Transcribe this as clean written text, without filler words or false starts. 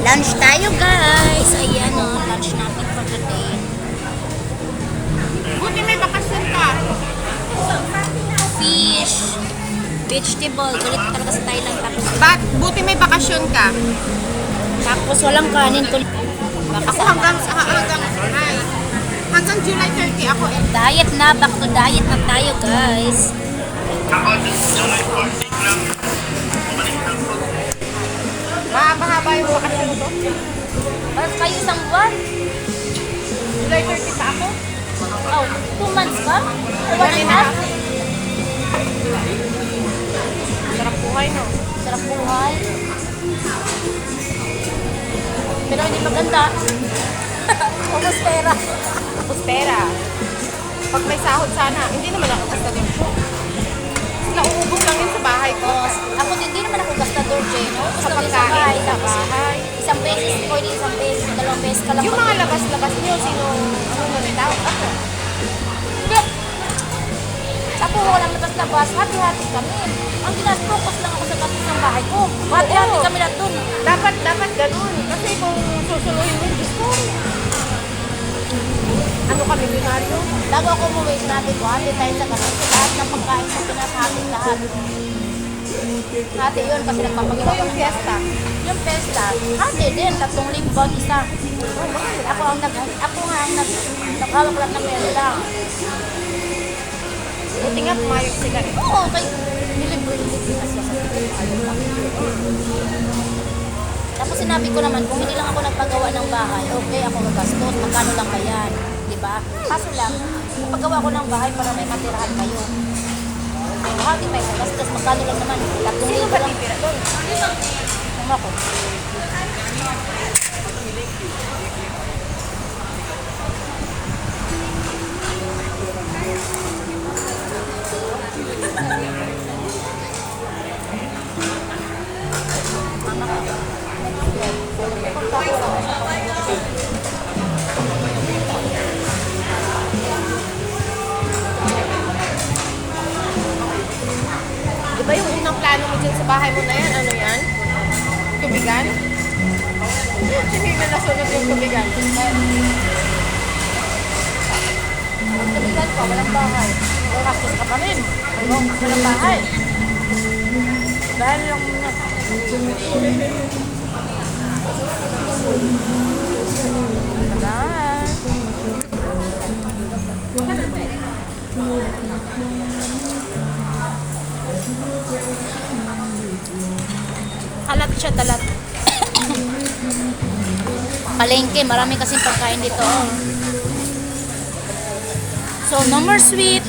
Lunch tayo guys. Ayan o, lunch natin for today. Buti may bakasyon ka. Fish, vegetable. Galit talaga sa Thailand. Buti may bakasyon ka. Tapos walang kanin. Ako hanggang July 30 ako eh. Diet na. Back to diet na tayo guys. Mahaba-haba yung bakasyon ko. Parang kayo isang buwan. July 30 pa ako. Oh, 2 months ba? Or 1.5? Sarap buhay no. Sarap buhay. Pero hindi maganda. Ubus pera. Tapos pera. Pag may sahod sana, hindi naman ako gastador ko. Nauubos lang yun sa bahay ko. Ako hindi naman ako gastador, Jay, no? Sa Gusto ko sa bahay. pagkain, sa Tapos, bahay. isang beses, pwede isang beses, 2 beses ka lang. Yung mga labas-labas niyo, ano tawag ako? Hindi. Ako, walang labas-labas. Hati-hati kami. Ang focus lang ako sa tapos ng bahay ko. Hati-hati kami na dun. Dapat ganun. Kasi kung susuluhin mo, Diyos ko. Ano kami, binaryo? Bago ako umuwi, sinabi ko, hati tayo sa ganun. Lahat ng pagkain sa Pinas, hati lahat. Hati yun kasi nagpapagawa ko Yung ng fiesta. Yung pesta, hati din, 3 limbag isa. Ako nga ang naghawak lang ng pera lang. Buti nga pumayag sila eh. Oo, kay nilibre-libre na siya sa Tapos sinabi ko naman, kung hindi lang ako nagpagawa ng bahay, okay, ako magastos, magkano lang ba yan? Diba? Kaso lang, paggawa ko ng bahay para may matirahan kayo. Okay, hati tayo sa gastos, magkano lang naman? 3 Sino libo ba lang. titira doon? Tama ko. Di ba yung unang plano mo dyan sa bahay mo na yan? Ano yan? Tubigan? Hindi na nasunod yung tubigan. Ang sabihan ko, walang bahay. Kung gastos ka pa rin. Walang bahay. Dahil lang muna. Talat siya, talat. Palengke, marami kasing pagkain dito. So, no more sweet.